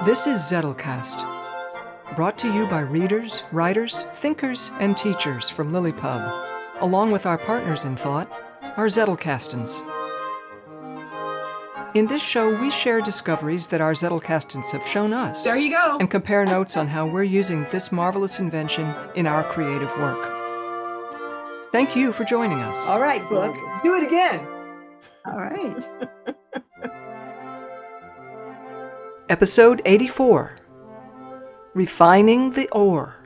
This is Zettelcast, brought to you by readers, writers, thinkers, and teachers from LiLLiPub, along with our partners in thought, our Zettelkastens. In this show, we share discoveries that our Zettelkastens have shown us. There you go. And compare notes on how we're using this marvelous invention in our creative work. Thank you for joining us. All right, Brooke, do it again. All right. Episode 84, Refining the Ore.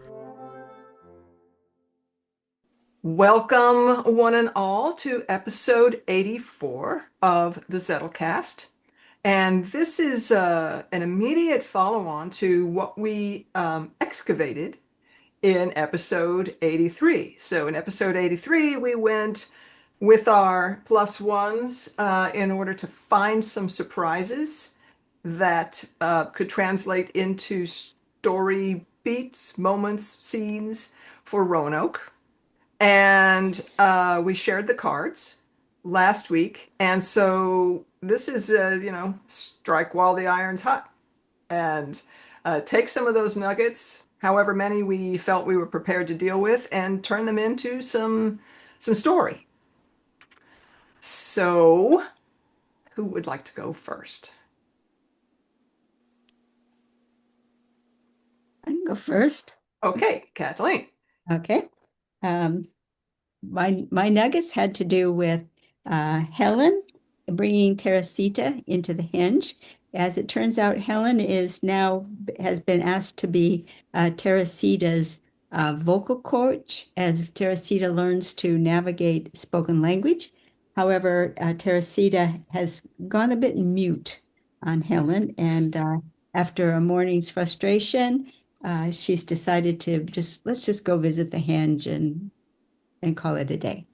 Welcome, one and all, to episode 84 of the Zettelcast. And this is an immediate follow-on to what we excavated in episode 83. So in episode 83, we went with our plus ones in order to find some surprises that could translate into story beats, moments, scenes for Roanoke. And we shared the cards last week. And so this is, strike while the iron's hot. And take some of those nuggets, however many we felt we were prepared to deal with, and turn them into some story. So who would like to go first? I can go first. Okay, Kathleen. Okay. My nuggets had to do with Helen bringing Teresita into the hinge. As it turns out, Helen has been asked to be Teresita's vocal coach as Teresita learns to navigate spoken language. However, Teresita has gone a bit mute on Helen, and after a morning's frustration, she's decided to let's just go visit the hinge and call it a day.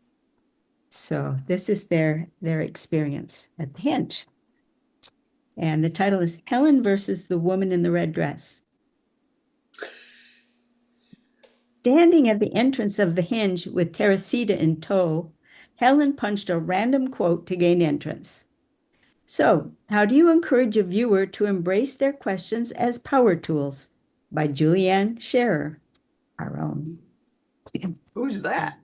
So this is their experience at the hinge. And the title is Helen versus the Woman in the Red Dress. Standing at the entrance of the hinge with Teresita in tow, Helen punched a random quote to gain entrance. So, how do you encourage a viewer to embrace their questions as power tools? By Julianne Scherer, our own. Who's that?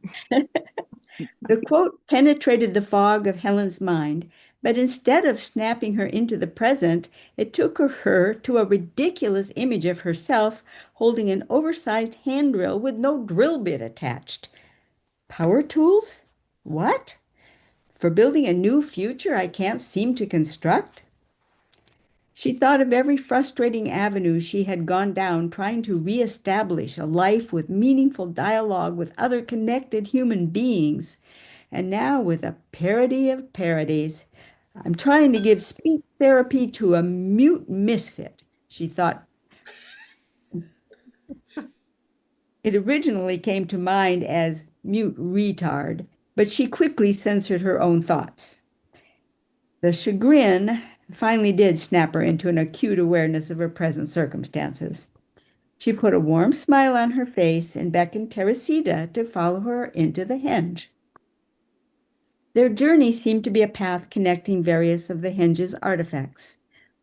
The quote penetrated the fog of Helen's mind, but instead of snapping her into the present, it took her to a ridiculous image of herself holding an oversized hand drill with no drill bit attached. Power tools? What? For building a new future I can't seem to construct? She thought of every frustrating avenue she had gone down trying to reestablish a life with meaningful dialogue with other connected human beings. And now, with a parody of parodies, I'm trying to give speech therapy to a mute misfit, she thought. It originally came to mind as mute retard, but she quickly censored her own thoughts. The chagrin finally did snap her into an acute awareness of her present circumstances. She put a warm smile on her face and beckoned Teresita to follow her into the hinge. Their journey seemed to be a path connecting various of the hinge's artifacts.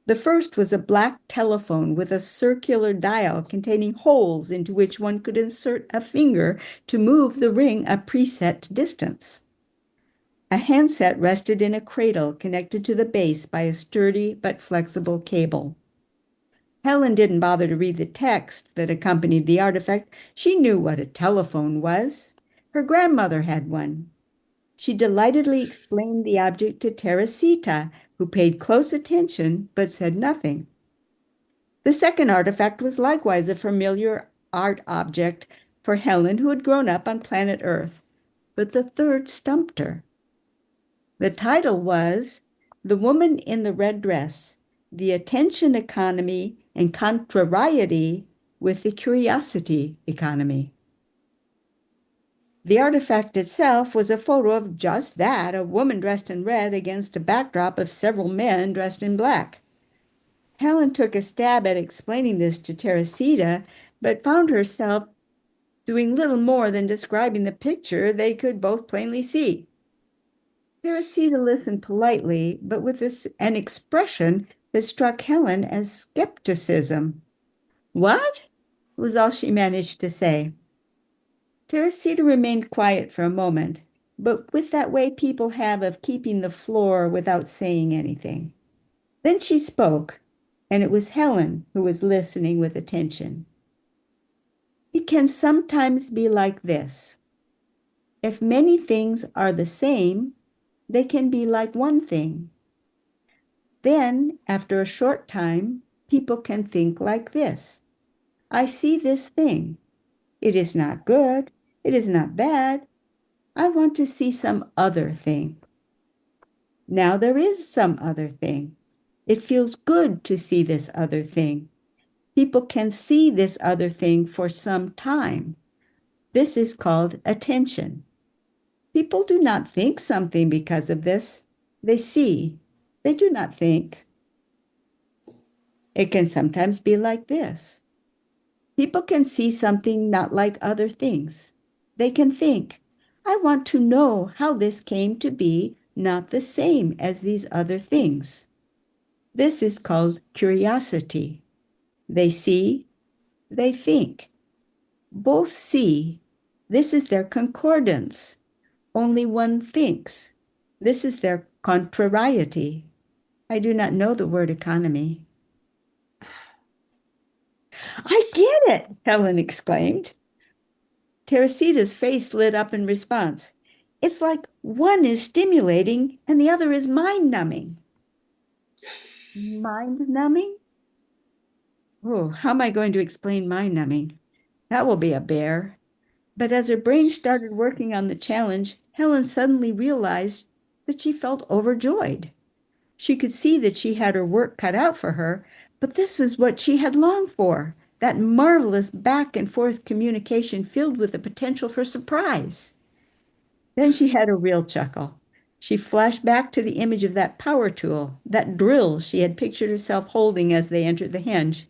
The first was a black telephone with a circular dial containing holes into which one could insert a finger to move the ring a preset distance. A handset rested in a cradle connected to the base by a sturdy but flexible cable. Helen didn't bother to read the text that accompanied the artifact. She knew what a telephone was. Her grandmother had one. She delightedly explained the object to Teresita, who paid close attention but said nothing. The second artifact was likewise a familiar art object for Helen, who had grown up on planet Earth. But the third stumped her. The title was The Woman in the Red Dress, the Attention Economy and Contrariety with the Curiosity Economy. The artifact itself was a photo of just that, a woman dressed in red against a backdrop of several men dressed in black. Helen took a stab at explaining this to Teresita, but found herself doing little more than describing the picture they could both plainly see. Teresita listened politely, but with an expression that struck Helen as skepticism. What? Was all she managed to say. Teresita remained quiet for a moment, but with that way people have of keeping the floor without saying anything. Then she spoke, and it was Helen who was listening with attention. It can sometimes be like this. If many things are the same, they can be like one thing. Then, after a short time, people can think like this. I see this thing. It is not good. It is not bad. I want to see some other thing. Now there is some other thing. It feels good to see this other thing. People can see this other thing for some time. This is called attention. People do not think something because of this. They see. They do not think. It can sometimes be like this. People can see something not like other things. They can think, I want to know how this came to be not the same as these other things. This is called curiosity. They see, they think. Both see. This is their concordance. Only one thinks. This is their contrariety. I do not know the word economy. I get it, Helen exclaimed. Teresita's face lit up in response. It's like one is stimulating and the other is mind numbing. Mind numbing? Oh, how am I going to explain mind numbing? That will be a bear. But as her brain started working on the challenge, Helen suddenly realized that she felt overjoyed. She could see that she had her work cut out for her, but this was what she had longed for, that marvelous back and forth communication filled with the potential for surprise. Then she had a real chuckle. She flashed back to the image of that power tool, that drill she had pictured herself holding as they entered the henge.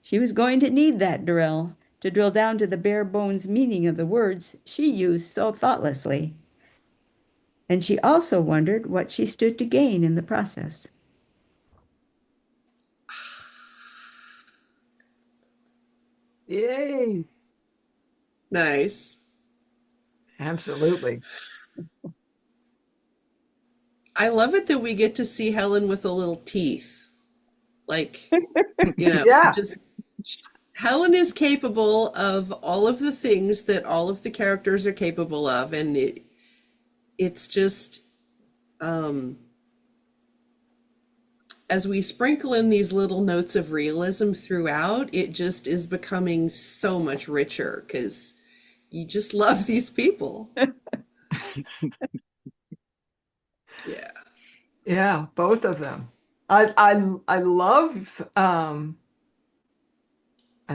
She was going to need that drill to drill down to the bare bones meaning of the words she used so thoughtlessly. And she also wondered what she stood to gain in the process. Yay. Nice. Absolutely. I love it that we get to see Helen with a little teeth. Like, Yeah. just Helen is capable of all of the things that all of the characters are capable of, and it's just as we sprinkle in these little notes of realism throughout, it just is becoming so much richer because you just love these people. Yeah. Yeah, both of them. I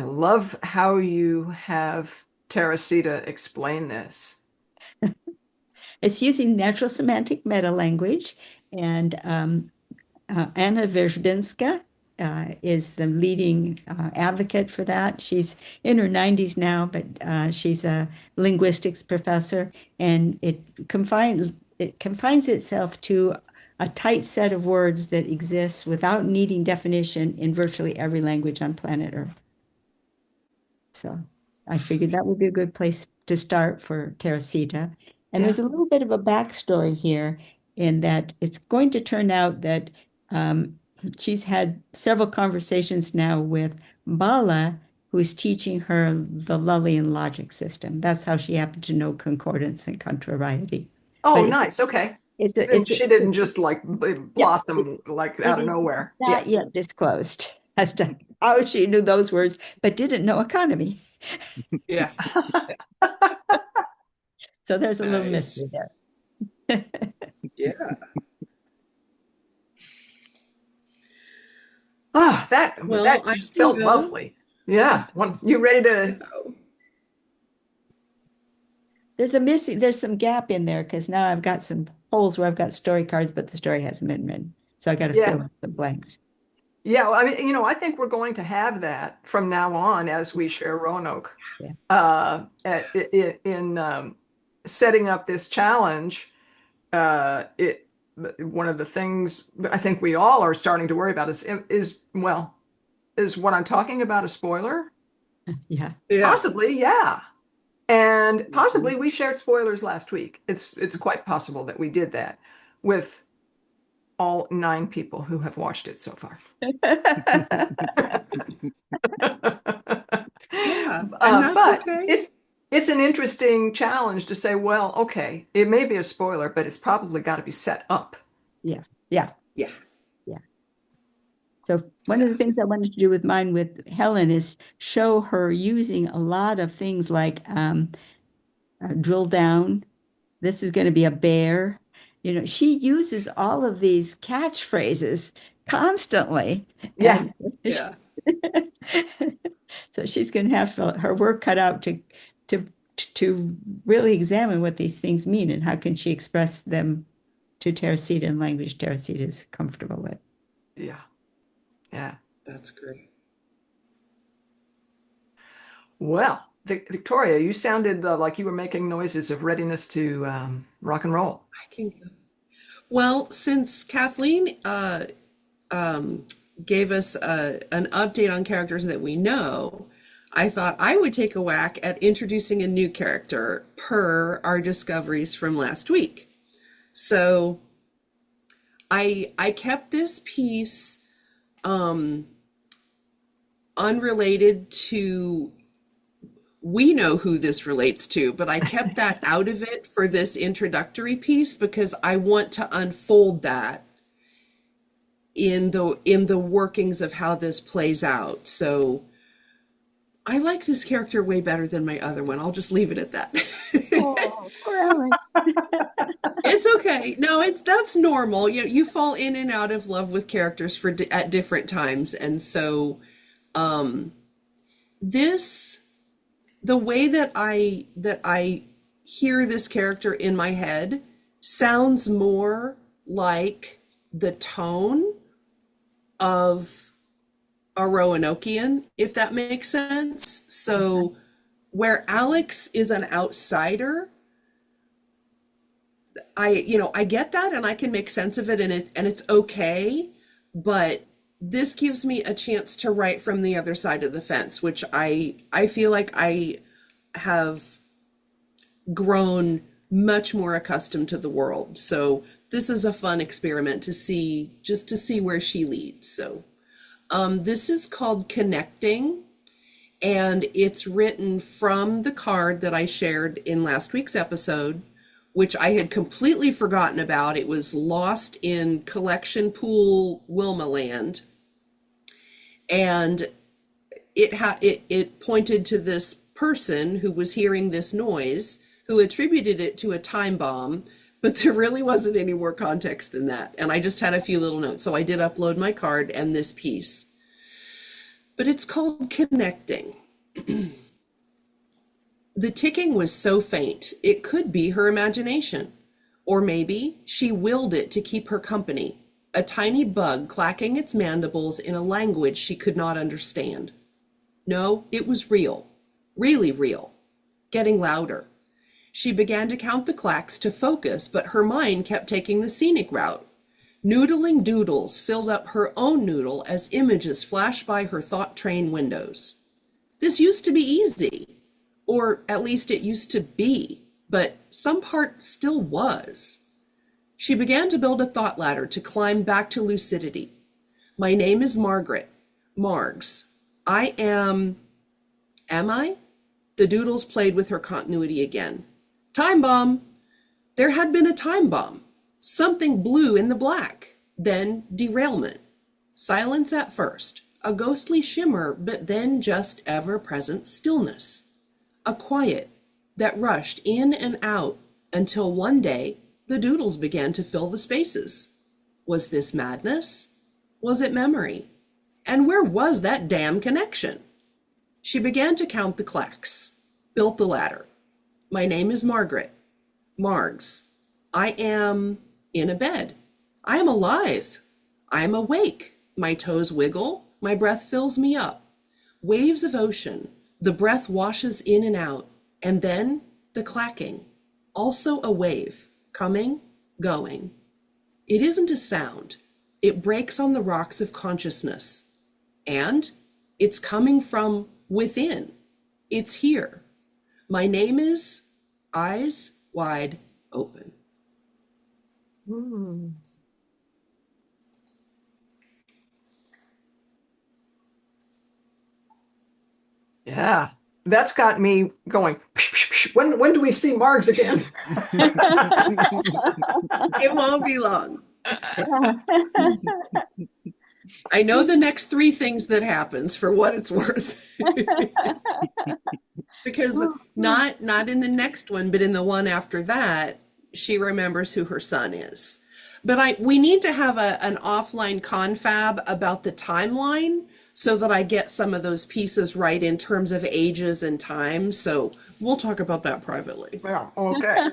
love how you have Teresita explain this. It's using natural semantic meta language, and Anna Verzbinska is the leading advocate for that. She's in her 90s now, but she's a linguistics professor, and it confines itself to a tight set of words that exists without needing definition in virtually every language on planet Earth. So I figured that would be a good place to start for Teresita. And Yeah. there's a little bit of a backstory here in that it's going to turn out that um, she's had several conversations now with Bala, who's teaching her the Lullian logic system. That's how she happened to know concordance and contrariety. Oh, But nice. Okay. it's She didn't just like yeah, it, blossom like it out of is nowhere. Yeah. not yet disclosed as to how she knew those words, but didn't know economy. Yeah. So there's a little Nice. mystery there. Yeah. Oh, Well, that I just can felt go. lovely. Yeah. You ready to? There's some gap in there because now I've got some holes where I've got story cards, but the story hasn't been written. So I got to Yeah. fill in the blanks. Yeah. Well, I mean, I think we're going to have that from now on as we share Roanoke. Yeah. In setting up this challenge, it one of the things I think we all are starting to worry about is well, is what I'm talking about a spoiler? Yeah. Yeah. Possibly, yeah. And Mhm. possibly we shared spoilers last week. It's quite possible that we did that with all 9 people who have watched it so far. Yeah, and that's But okay. it's an interesting challenge to say, well, okay, it may be a spoiler, but it's probably got to be set up. Yeah. Yeah. Yeah. Yeah. So one Yeah. of the things I wanted to do with mine with Helen is show her using a lot of things like drill down. This is going to be a bear. She uses all of these catchphrases constantly, Yeah, and Yeah. so she's going to have her work cut out to to really examine what these things mean and how can she express them to Teresita in language Teresita is comfortable with. yeah, yeah. That's great. Well, Victoria, you sounded like you were making noises of readiness to rock and roll. I can go. Well, since Kathleen gave us an update on characters that we know, I thought I would take a whack at introducing a new character per our discoveries from last week. So I kept this piece unrelated to, we know who this relates to, but I kept that out of it for this introductory piece because I want to unfold that in the workings of how this plays out. So I like this character way better than my other one. I'll just leave it at that. Oh, poor Ellen. It's okay. No, that's normal. You fall in and out of love with characters at different times, and so this the way that I hear this character in my head sounds more like the tone of a Roanokean, if that makes sense. So where Alex is an outsider, I get that and I can make sense of it, and it's okay, but this gives me a chance to write from the other side of the fence, which I feel like I have grown much more accustomed to the world. So this is a fun experiment to see where she leads. So this is called Connecting, and it's written from the card that I shared in last week's episode, which I had completely forgotten about. It was lost in collection pool Wilma land. And it pointed to this person who was hearing this noise, who attributed it to a time bomb, but there really wasn't any more context than that. And I just had a few little notes. So I did upload my card and this piece. But it's called Connecting. The ticking was so faint, it could be her imagination. Or maybe she willed it to keep her company, a tiny bug clacking its mandibles in a language she could not understand. No, it was real, really real, getting louder. She began to count the clacks to focus, but her mind kept taking the scenic route. Noodling doodles filled up her own noodle as images flashed by her thought train windows. This used to be easy. Or at least it used to be, but some part still was. She began to build a thought ladder to climb back to lucidity. My name is Margaret. Margs. Am I? The doodles played with her continuity again. Time bomb! There had been a time bomb. Something blew in the black. Then derailment. Silence at first. A ghostly shimmer, but then just ever-present stillness. A quiet that rushed in and out until one day the doodles began to fill the spaces. Was this madness? Was it memory? And where was that damn connection? She began to count the clacks, built the ladder. My name is Margaret. Margs. I am in a bed. I am alive. I am awake. My toes wiggle. My breath fills me up. Waves of ocean. The breath washes in and out, and then the clacking. Also a wave, coming, going. It isn't a sound. It breaks on the rocks of consciousness. And it's coming from within. It's here. My name is Eyes Wide Open. Yeah, that's got me going. When do we see Margs again? It won't be long. I know the next 3 things that happens for what it's worth. Because not in the next one, but in the one after that, she remembers who her son is. But we need to have an offline confab about the timeline so that I get some of those pieces right in terms of ages and time. So we'll talk about that privately. Yeah, okay.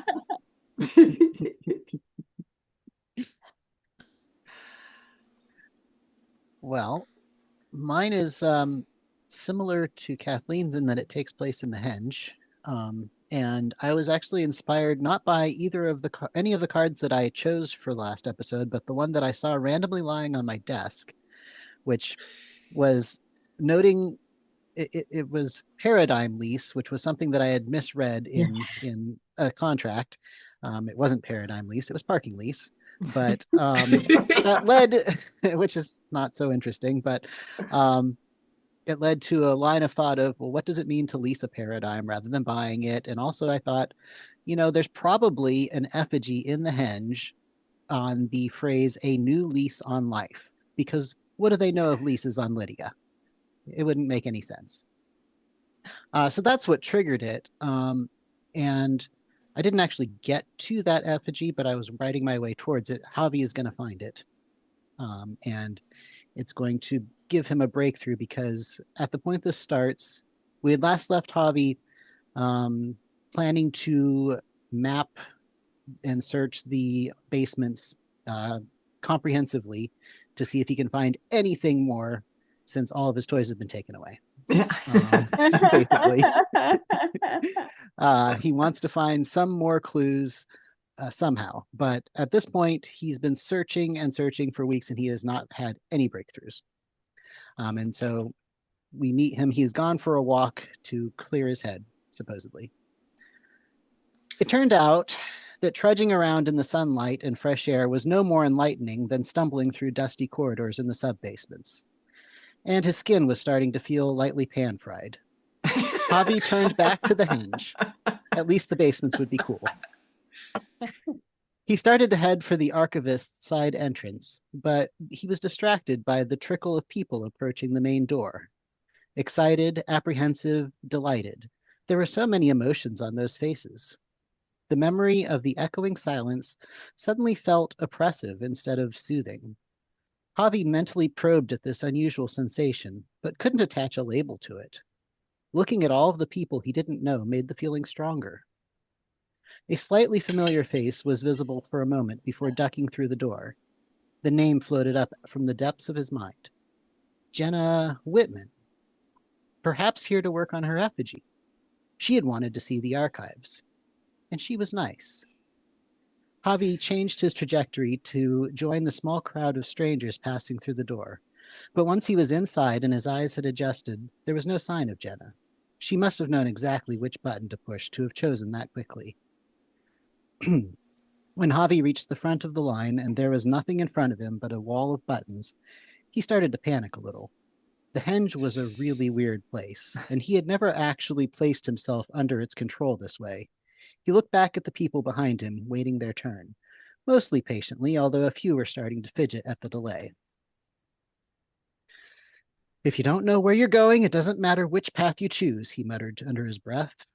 Well, mine is similar to Kathleen's in that it takes place in the henge. And I was actually inspired not by either of any of the cards that I chose for last episode, but the one that I saw randomly lying on my desk, which was noting it was paradigm lease, which was something that I had misread in a contract. It wasn't paradigm lease, it was parking lease. But that led, which is not so interesting, but it led to a line of thought of, well, what does it mean to lease a paradigm rather than buying it? And also I thought, there's probably an effigy in the henge on the phrase, a new lease on life, because what do they know of leases on Lydia? It wouldn't make any sense. So that's what triggered it. And I didn't actually get to that effigy, but I was writing my way towards it. Javi is going to find it. And it's going to give him a breakthrough because at the point this starts, we had last left Javi planning to map and search the basements comprehensively to see if he can find anything more since all of his toys have been taken away. Basically. He wants to find some more clues somehow. But at this point, he's been searching and searching for weeks and he has not had any breakthroughs. And so we meet him. He's gone for a walk to clear his head, supposedly. It turned out that trudging around in the sunlight and fresh air was no more enlightening than stumbling through dusty corridors in the sub-basements. And his skin was starting to feel lightly pan-fried. Javi turned back to the henge. At least the basements would be cool. He started to head for the archivist's side entrance, but he was distracted by the trickle of people approaching the main door. Excited, apprehensive, delighted. There were so many emotions on those faces. The memory of the echoing silence suddenly felt oppressive instead of soothing. Javi mentally probed at this unusual sensation, but couldn't attach a label to it. Looking at all of the people he didn't know made the feeling stronger. A slightly familiar face was visible for a moment before ducking through the door. The name floated up from the depths of his mind. Jenna Whitman. Perhaps here to work on her effigy. She had wanted to see the archives. And she was nice. Javi changed his trajectory to join the small crowd of strangers passing through the door. But once he was inside and his eyes had adjusted, there was no sign of Jenna. She must have known exactly which button to push to have chosen that quickly. When Javi reached the front of the line and there was nothing in front of him but a wall of buttons, he started to panic a little. The henge was a really weird place, and he had never actually placed himself under its control this way. He looked back at the people behind him, waiting their turn, mostly patiently, although a few were starting to fidget at the delay. If you don't know where you're going, it doesn't matter which path you choose, he muttered under his breath.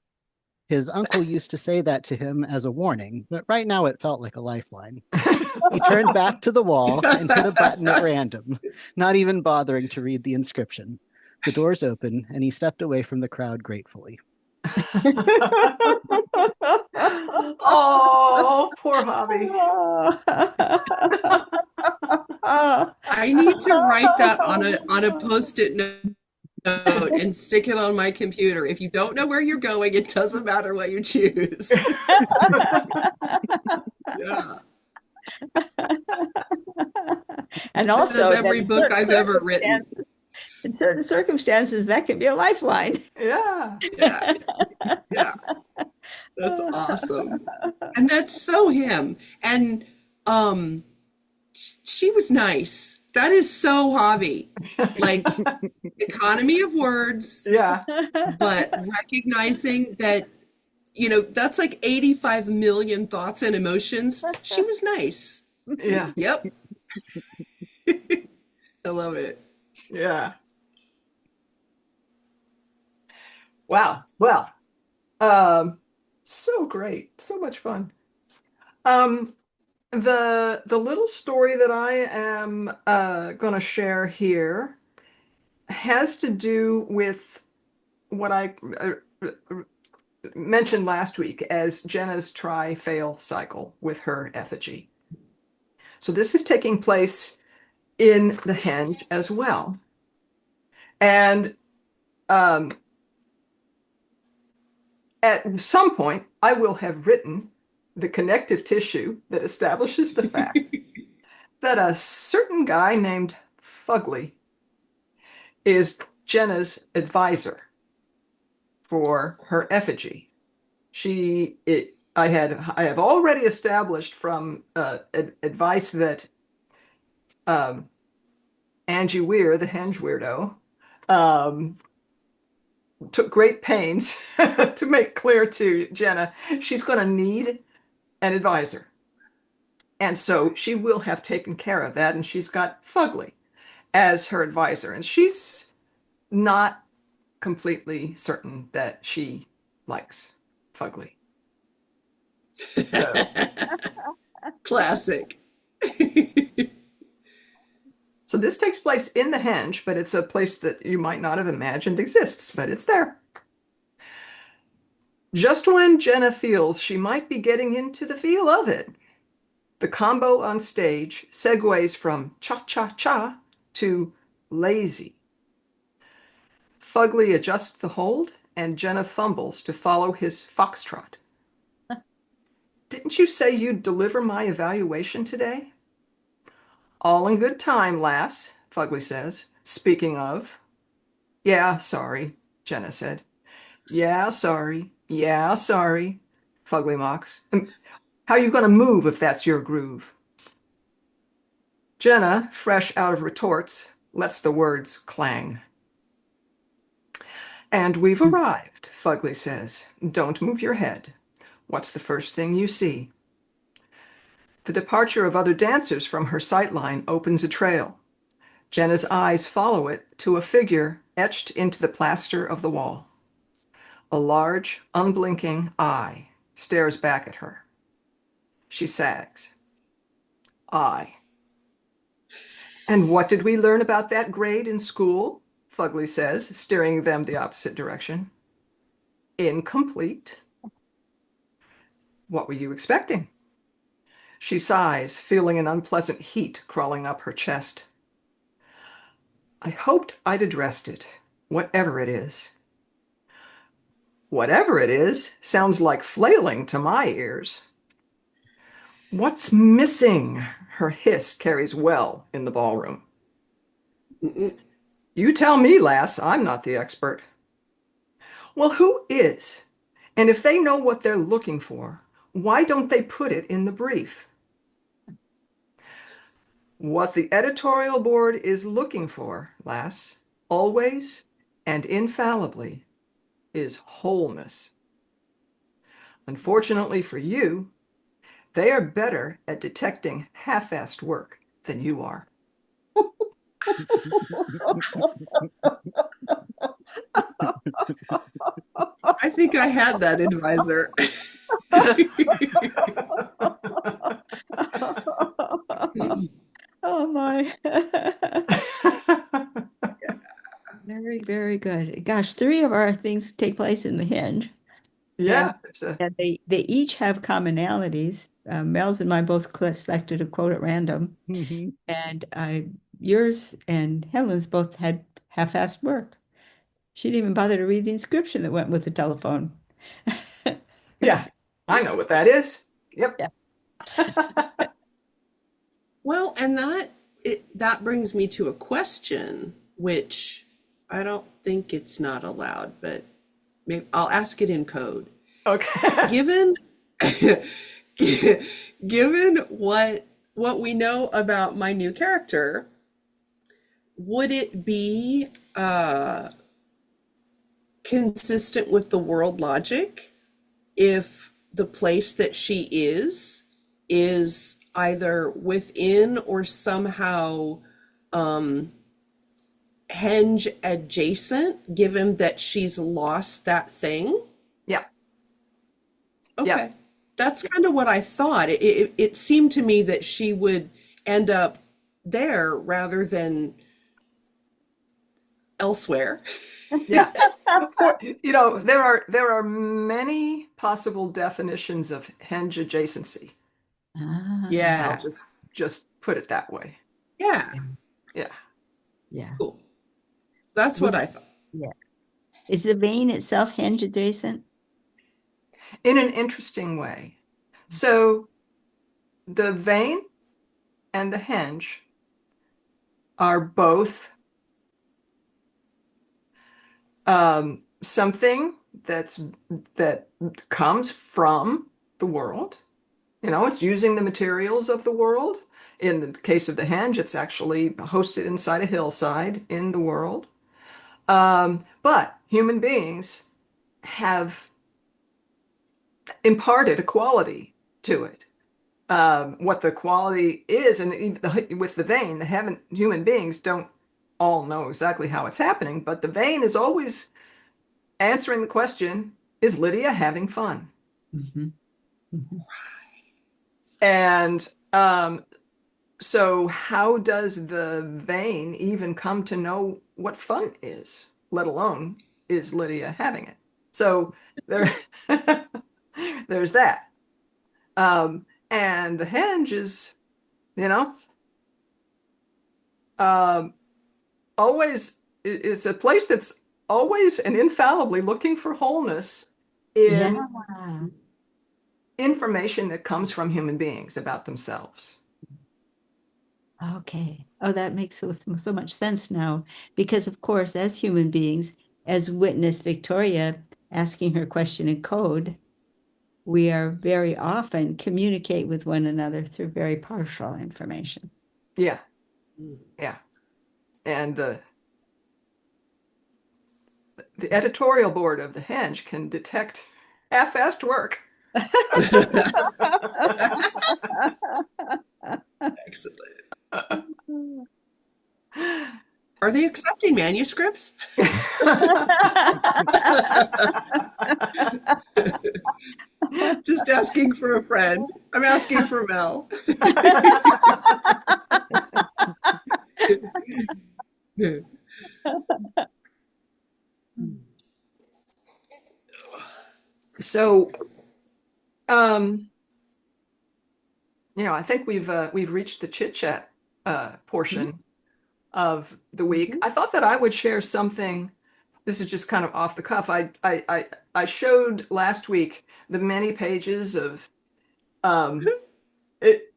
His uncle used to say that to him as a warning, but right now it felt like a lifeline. He turned back to the wall and hit a button at random, not even bothering to read the inscription. The doors opened, and he stepped away from the crowd gratefully. Oh, poor Javi. I need to write that on a post-it note and stick it on my computer. If you don't know where you're going, it doesn't matter what you choose. Yeah. And So does also that every book I've ever written. in certain circumstances, that can be a lifeline. Yeah. Yeah, yeah, that's awesome. And that's so him. And um, she was nice. That is so Javi. Like economy of words, Yeah. but recognizing that, that's like 85 million thoughts and emotions. She was nice. Yeah. Yep. I love it. Yeah. Wow. Well, um, so great. So much fun. Um, the little story that I am going to share here has to do with what I mentioned last week as Jenna's try-fail cycle with her effigy. So this is taking place in the henge as well. And um, at some point, I will have written the connective tissue that establishes the fact that a certain guy named Fugly is Jenna's advisor for her effigy. I have already established from advice that um, Angie Weir, the henge weirdo, um, took great pains to make clear to Jenna she's going to need an advisor. And so she will have taken care of that. And she's got Fugly as her advisor. And she's not completely certain that she likes Fugly. So, Classic. so this takes place in the henge, but it's a place that you might not have imagined exists, but it's there. Just when Jenna feels she might be getting into the feel of it, the combo on stage segues from cha-cha-cha to lazy. Fugly adjusts the hold, and Jenna fumbles to follow his foxtrot. Didn't you say you'd deliver my evaluation today? All in good time, lass, Fugly says. Speaking of. Yeah, sorry, Jenna said. Yeah, sorry. Yeah, sorry, Fugly mocks. How you gonna move if that's your groove? Jenna, fresh out of retorts, lets the words clang. And we've arrived, Fugly says. Don't move your head. What's the first thing you see? The departure of other dancers from her sightline opens a trail. Jenna's eyes follow it to a figure etched into the plaster of the wall. A large, unblinking eye stares back at her. She sags. Eye. And what did we learn about that grade in school? Fugly says, steering them the opposite direction. Incomplete. What were you expecting? She sighs, feeling an unpleasant heat crawling up her chest. I hoped I'd addressed it, whatever it is. Whatever it is sounds like flailing to my ears. What's missing? Her hiss carries well in the ballroom. You tell me, lass, I'm not the expert. Well, who is? And if they know what they're looking for, why don't they put it in the brief? What the editorial board is looking for, lass, always and infallibly, is wholeness. Unfortunately for you, they are better at detecting half-assed work than you are. I think I had that advisor. Oh my. Very, very good. Gosh, three of our things take place in the hinge. Yeah, And and they each have commonalities. Mel's and mine both selected a quote at random, Mhm. and yours and Helen's both had half-assed work. She didn't even bother to read the inscription that went with the telephone. yeah, I know what that is. Yep. Yeah. Well, and that brings me to a question, which I don't think it's not allowed, but maybe I'll ask it in code. Okay. Given given what we know about my new character, would it be consistent with the world logic if the place that she is either within or somehow henge adjacent, given that she's lost that thing? Yeah. Okay. Yeah. That's kind of what I thought. It seemed to me that she would end up there rather than elsewhere. Yeah. There are many possible definitions of henge adjacency. Ah, I'll Yeah. just put it that way. Yeah. Yeah. yeah. Cool. That's what I thought. Yeah. Is the vein itself hinge adjacent? In an interesting way. So the vein and the hinge are both something that comes from the world. It's using the materials of the world. In the case of the hinge, it's actually hosted inside a hillside in the world. But human beings have imparted a quality to it. What the quality is, and with the vein, human beings don't all know exactly how it's happening, but the vein is always answering the question, is Lydia having fun? Mm-hmm. Mm-hmm. And so how does the vein even come to know what fun is, let alone is Lydia having it? So there, there's that. And the hinge is, you know, um, always, it's a place that's always and infallibly looking for wholeness Yeah. in information that comes from human beings about themselves. Okay. Oh, that makes so much sense now. Because, of course, as human beings, as witness Victoria asking her question in code, we are very often communicate with one another through very partial information. Yeah, yeah. And the editorial board of the Henge can detect half-assed work. Excellent. Are they accepting manuscripts? Just asking for a friend. I'm asking for Mel. So, um, I think we've reached the chit chat portion of the week. Mhm. I thought that I would share something. This is just kind of off the cuff. I showed last week the many pages of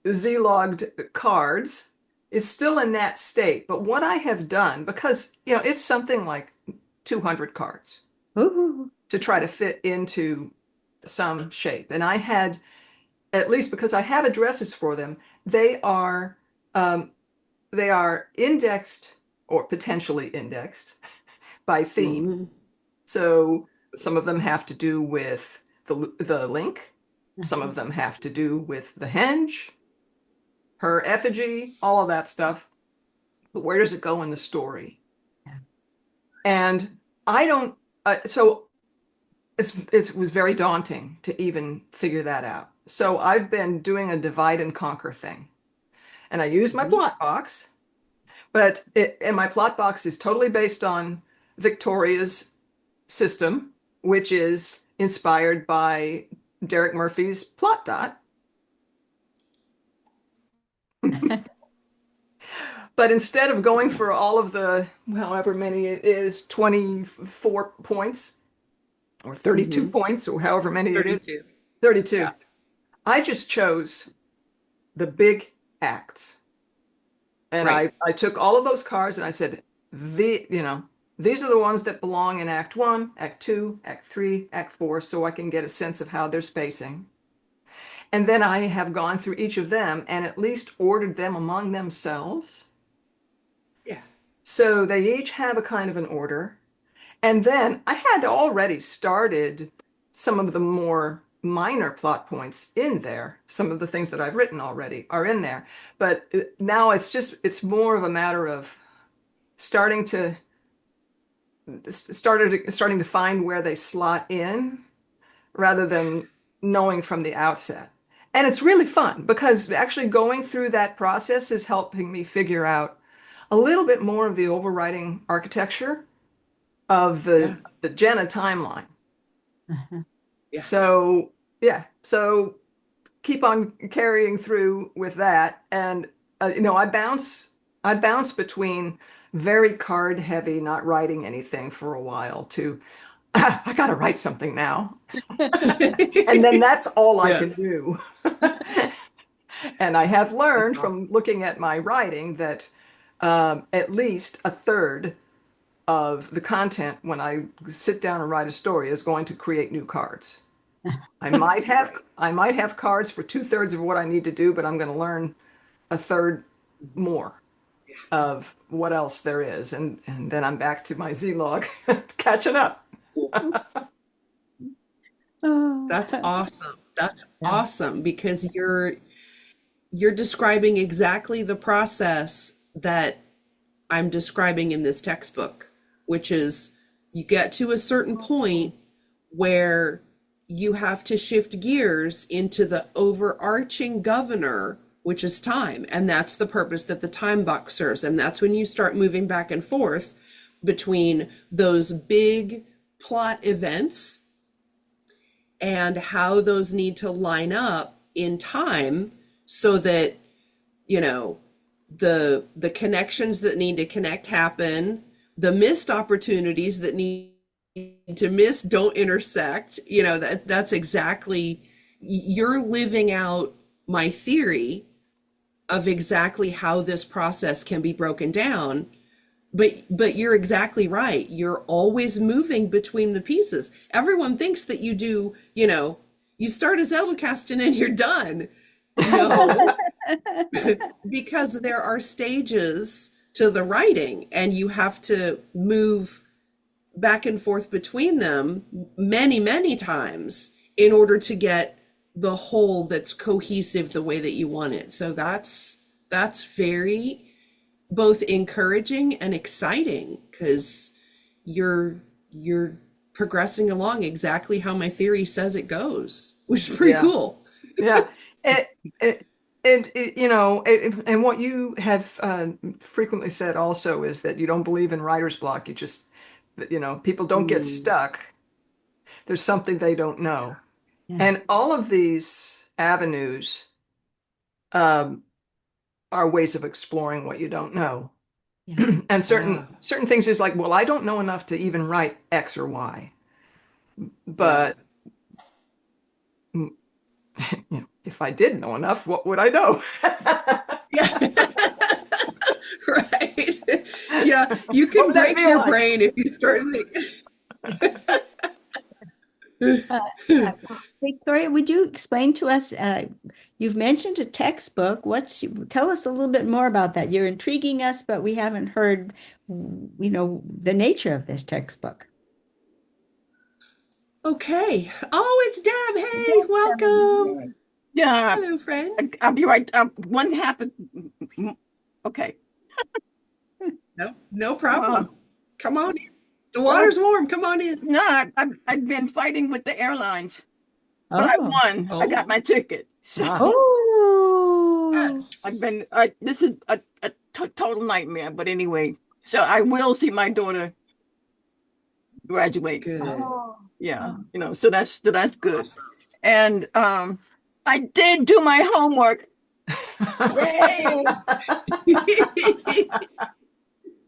Z-logged cards. Is still in that state, but what I have done, because it's something like 200 cards Ooh. to try to fit into some shape, and I had, at least because I have addresses for them, they are um, they are indexed or potentially indexed by theme. Mhm. So some of them have to do with the link, some of them have to do with the henge, her effigy, all of that stuff. But where does it go in the story? Yeah. And I don't. So it was very daunting to even figure that out. So I've been doing a divide and conquer thing, and I use my plot box, but and my plot box is totally based on Victoria's system, which is inspired by Derek Murphy's plot dot. But instead of going for all of the, however many it is, 24 points or 32 Mhm. points or however many it is, 32. 32, Yeah. I just chose the big acts. And Right. I took all of those cards and I said, these are the ones that belong in Act One, Act Two, Act Three, Act Four, so I can get a sense of how they're spacing. And then I have gone through each of them and at least ordered them among themselves. Yeah. So they each have a kind of an order. And then I had already started some of the more minor plot points in there. Some of the things that I've written already are in there. But now it's more of a matter of starting to starting to find where they slot in rather than knowing from the outset. And it's really fun because actually going through that process is helping me figure out a little bit more of the overriding architecture of Yeah. the Jenna timeline. Uh-huh. Yeah. So yeah, so keep on carrying through with that, and I bounce between very card heavy, not writing anything for a while, to I got to write something now, and then that's all I Yeah. can do. And I have That's learned from awesome. looking at my writing that at least a third of the content when I sit down and write a story is going to create new cards. Right. I might have cards for two-thirds of what I need to do, but I'm going to learn a third more of what else there is, and then I'm back to my Z log catching up. Cool. Oh, That's awesome. That's yeah. awesome because you're describing exactly the process that I'm describing in this textbook, which is you get to a certain point where you have to shift gears into the overarching governor, which is time. And that's the purpose that the time box serves. And that's when you start moving back and forth between those big plot events and how those need to line up in time so that, you know, the connections that need to connect happen, the missed opportunities that need to miss don't intersect. You know, that's exactly, you're living out my theory of exactly how this process can be broken down. But you're exactly right. You're always moving between the pieces. Everyone thinks that you do, you know, you start a Zettelkasten and you're done. No, because there are stages to the writing and you have to move back and forth between them many, many times in order to get the whole that's cohesive the way that you want it. So that's very both encouraging and exciting because you're progressing along exactly how my theory says it goes, which is pretty Yeah, cool. yeah. And what you have frequently said also is that you don't believe in writer's block. You just, people don't get Mm, stuck. There's something they don't know. Yeah. And all of these avenues um, are ways of exploring what you don't know. Yeah. And yeah, certain things is like, well, I don't know enough to even write X or Y. yeah, But if I did know enough, what would I know? yeah. Right. Yeah, you What can would that break feel your like? brain if you start Uh, thinking. Victoria, would you explain to us? You've mentioned a textbook. Tell us a little bit more about that. You're intriguing us, but we haven't heard, the nature of this textbook. Okay. Oh, it's Deb. Hey, Yes, welcome. Emily. Yeah, Hello, friend. I'll be right. One happened. Okay. No, no Uh, problem. Come on in. The well, water's warm. Come on in. no, I've been fighting with the airlines, but I Oh. won. I got Oh, my ticket. So Ah, Oh. I've yes. been. This is a total nightmare. But anyway, so I will see my daughter graduate. Good. Oh. Yeah, Oh. so that's good. Awesome. And I did do my homework. Yay.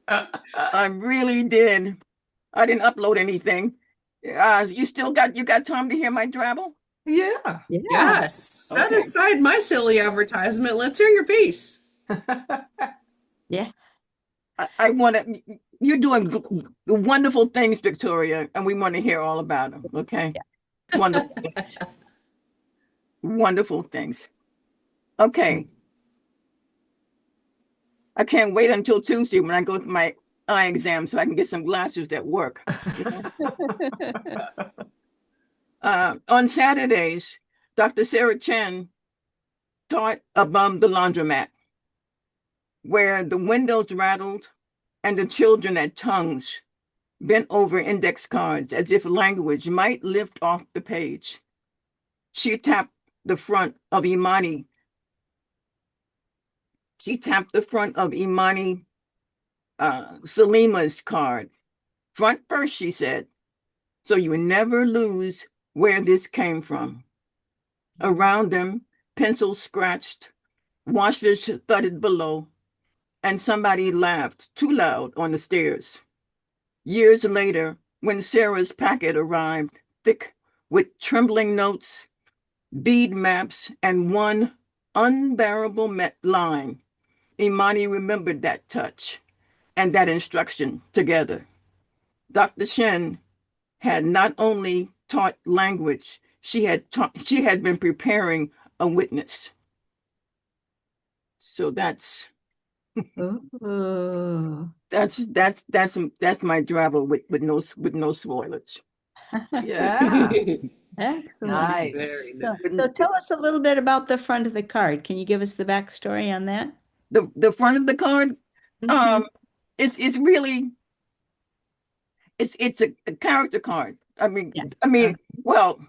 I really did. I didn't upload anything. You got time to hear my drabble? yeah. Yes. Set Okay. aside my silly advertisement. Let's hear your piece. Yeah. I want to, you're doing wonderful things, Victoria, and we want to hear all about them. Okay. Wonderful things. Wonderful things. Okay. I can't wait until Tuesday when I go to my eye exam so I can get some glasses that work. You know? On Saturdays, Dr. Sarah Chen taught above the laundromat, where the windows rattled and the children had tongues bent over index cards as if language might lift off the page. She tapped the front of Imani. She tapped the front of Imani Salima's card. Front first, she said, so you never lose where this came from. Around them, pencils scratched, washers thudded below, and somebody laughed too loud on the stairs. Years later, when Sarah's packet arrived, thick with trembling notes, bead maps, and one unbearable line, Imani remembered that touch and that instruction together. Dr. Shen had not only taught language, she had been preparing a witness. So that's Oh. that's my travel with no spoilers. Yeah. Excellent. Nice. Very nice. So tell us a little bit about the front of the card. Can you give us the backstory on that? The front of the card, Mhm. it's really it's a character card. Yes. Well,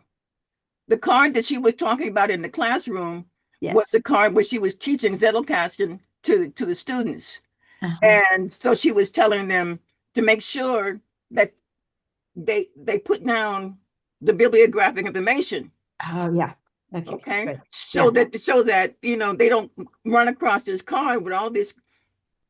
the card that she was talking about in the classroom was Yes. the card where she was teaching Zettelkasten to the students. Uh-huh. And so she was telling them to make sure that they put down the bibliographic information. Oh, yeah. Okay. Good. So that they don't run across this card with all this,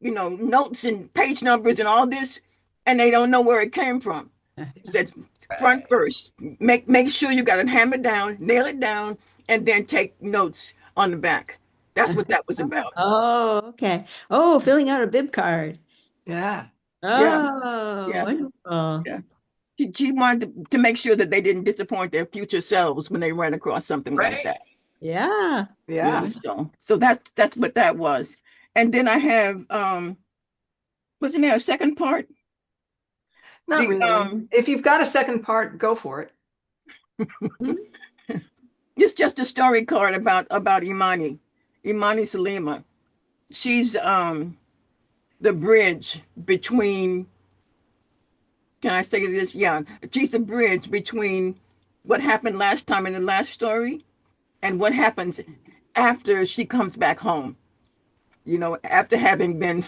notes and page numbers and all this, and they don't know where it came from. He said front first. Make sure you got it hammered down, nail it down, and then take notes on the back. That's what that was about. Oh, okay. Oh, filling out a bib card. Yeah. Yeah. Oh, Yeah. wonderful. Yeah. She wanted to make sure that they didn't disappoint their future selves when they ran across something like that. Yeah. Yeah. So that's what that was. And then I have wasn't there a second part? Not really. If you've got a second part, go for it. It's just a story card about Imani Salima. She's the bridge between, can I say this? Yeah, she's the bridge between what happened last time in the last story and what happens after she comes back home. After having been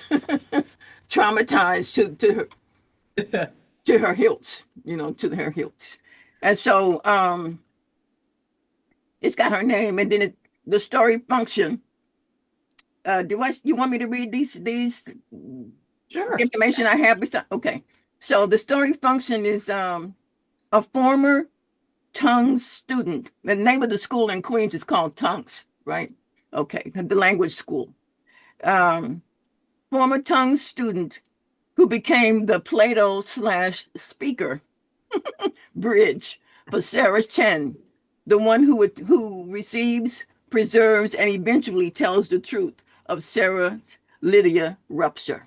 traumatized to her hilts, to her hilts. And so it's got her name, and then the story function. You want me to read these Sure. information I have? Okay. So the story function is a former Tongues student. The name of the school in Queens is called Tongues, right? Okay, the language school. Former Tongues student who became the Plato/speaker bridge for Sarah Chen, the one who receives, preserves, and eventually tells the truth of Sarah's Lydia rupture.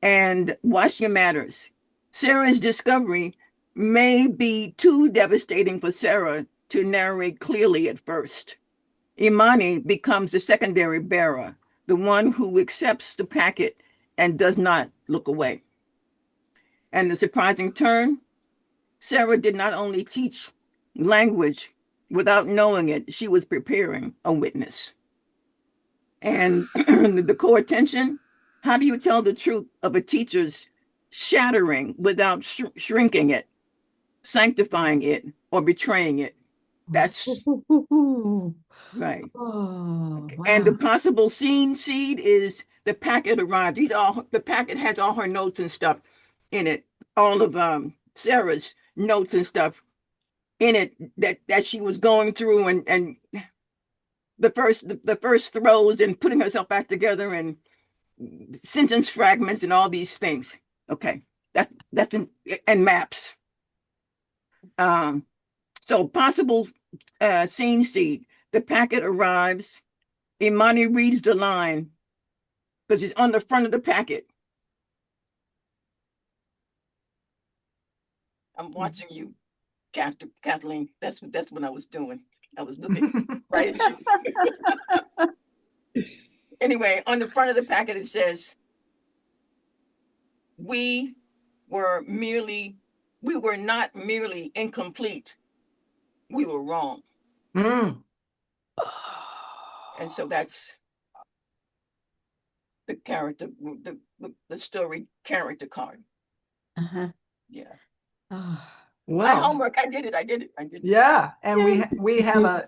And watch your matters. Sarah's discovery may be too devastating for Sarah to narrate clearly at first. Imani becomes the secondary bearer, the one who accepts the packet and does not look away. And the surprising turn, Sarah did not only teach language without knowing it, she was preparing a witness. And the core tension, how do you tell the truth of a teacher's shattering without shrinking it, sanctifying it, or betraying it? That's right. Oh, And the wow. possible seed is the packet arrived. The packet has all her notes and stuff in it, all of Sarah's notes and stuff in it that she was going through, and the first throws and putting herself back together, and sentence fragments and all these things. Okay, that's in, and maps. So possible scene seed. The packet arrives. Imani reads the line because it's on the front of the packet. I'm watching you, Kathleen. That's what I was doing. I was looking right at you. Anyway, on the front of the packet it says, we were not merely incomplete. We were wrong. Mm. And so that's the character, the story character card. Uh-huh. Yeah. Oh. My Well, homework. I did it. yeah, and we have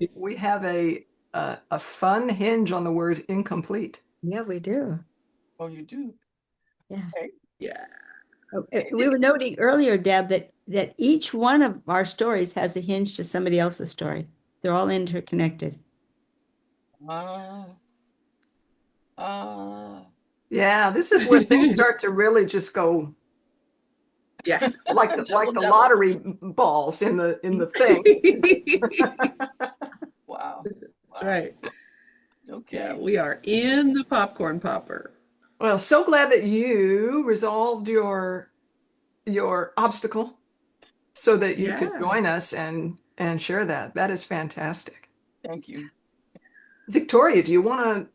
a fun hinge on the word incomplete. Yeah, we do. Oh, you do? Yeah. Okay. Yeah. We were noting earlier, Deb, that each one of our stories has a hinge to somebody else's story. They're all interconnected. Yeah, this is where things start to really just go Yeah. like the lottery balls in the thing. Wow. That's right. Okay. Yeah, we are in the popcorn popper. Well, so glad that you resolved your obstacle so that you could Yeah. join us and share that. That is fantastic. Thank you. Victoria, do you want to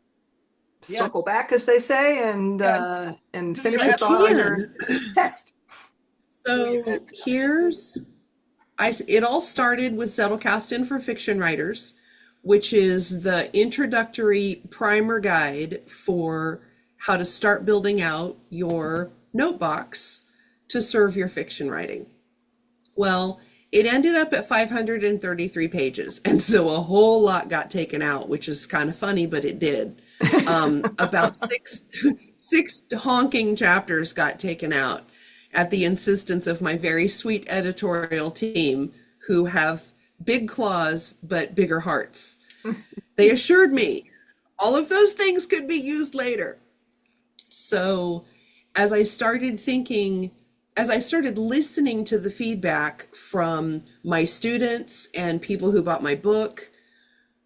Yeah. circle back, as they say, and Yeah. finish I your thought on your can. text? So it all started with Zettelkasten for fiction writers, which is the introductory primer guide for how to start building out your notebox to serve your fiction writing. Well, it ended up at 533 pages, and so a whole lot got taken out, which is kind of funny, but it did. About six honking chapters got taken out at the insistence of my very sweet editorial team, who have big claws but bigger hearts. They assured me all of those things could be used later. So as I started listening to the feedback from my students and people who bought my book,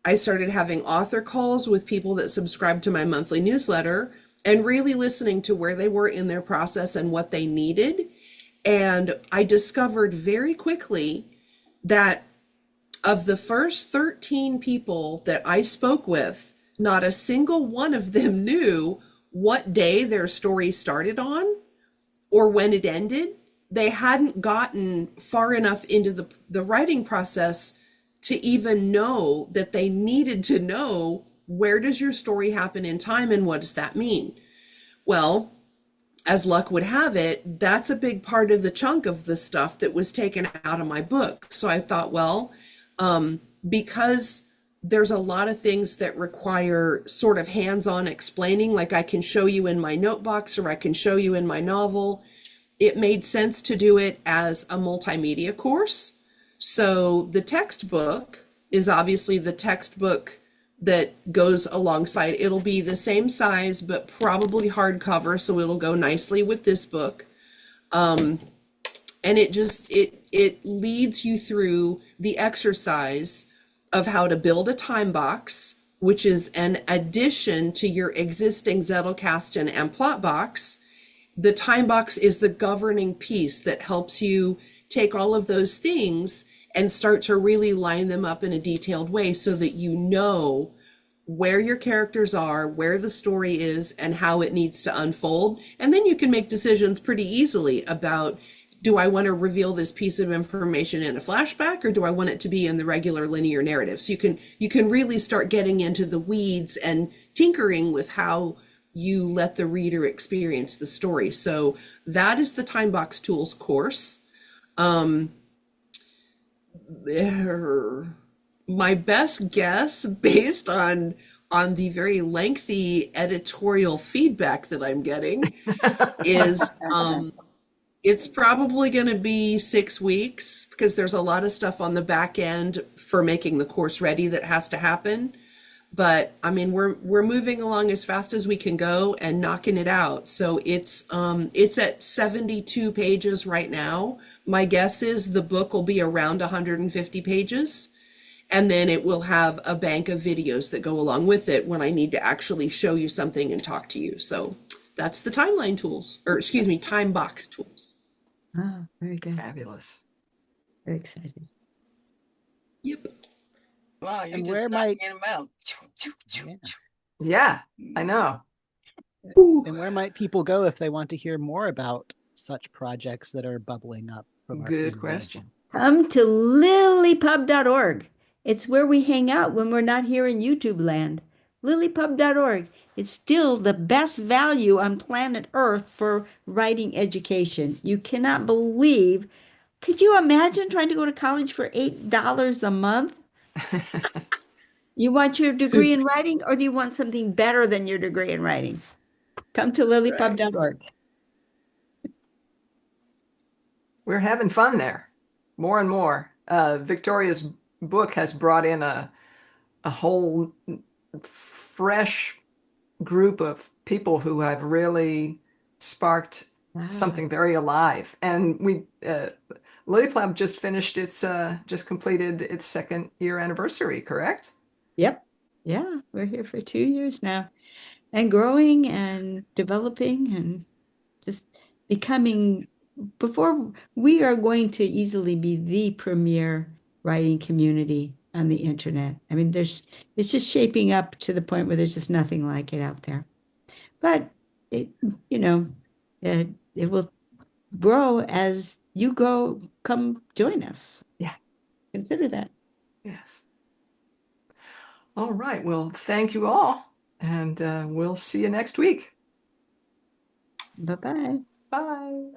I started having author calls with people that subscribed to my monthly newsletter and really listening to where they were in their process and what they needed. And I discovered very quickly that of the first 13 people that I spoke with, not a single one of them knew what day their story started on or when it ended. They hadn't gotten far enough into the writing process to even know that they needed to know, where does your story happen in time and what does that mean? Well, as luck would have it, that's a big part of the chunk of the stuff that was taken out of my book. So I thought, well, because there's a lot of things that require sort of hands-on explaining, like I can show you in my notebox or I can show you in my novel, it made sense to do it as a multimedia course. So the textbook is obviously the textbook that goes alongside. It'll be the same size, but probably hardcover, so it'll go nicely with this book. And it leads you through the exercise of how to build a time box, which is an addition to your existing Zettelkasten and plot box. The time box is the governing piece that helps you take all of those things and start to really line them up in a detailed way so that you know where your characters are, where the story is, and how it needs to unfold. And then you can make decisions pretty easily about, do I want to reveal this piece of information in a flashback, or do I want it to be in the regular linear narrative? So you can really start getting into the weeds and tinkering with how you let the reader experience the story. So that is the Timebox Tools course. My best guess, based on the very lengthy editorial feedback that I'm getting, is it's probably going to be 6 weeks, because there's a lot of stuff on the back end for making the course ready that has to happen. But I mean, we're moving along as fast as we can go and knocking it out. So it's at 72 pages right now. My guess is the book will be around 150 pages. And then it will have a bank of videos that go along with it when I need to actually show you something and talk to you. So that's the timeline tools, or excuse me, Timebox tools. Oh, very good. Fabulous. Very excited. Yep. Wow, you And just where knocking might them out. Yeah, I know. and where might people go if they want to hear more about such projects that are bubbling up from our Good community? question. Come to LiLLiPub.org. It's where we hang out when we're not here in YouTube land. LiLLiPub.org. It's still the best value on planet Earth for writing education. You cannot believe. Could you imagine trying to go to college for $8 a month? You want your degree in writing, or do you want something better than your degree in writing? Come to Right. LiLLiPub.org. We're having fun there, more and more. Victoria's book has brought in a whole fresh group of people who have really sparked Wow. something very alive. And LiLLiPub just finished just completed its second year anniversary, correct? Yep. Yeah, we're here for 2 years now and growing and developing and just becoming, before we are going to easily be the premier writing community on the internet. I mean, it's just shaping up to the point where there's just nothing like it out there. But it, you know, it will grow as you come join us. Yeah. Consider that. Yes. All right. Well, thank you all. And we'll see you next week. Bye-bye. Bye.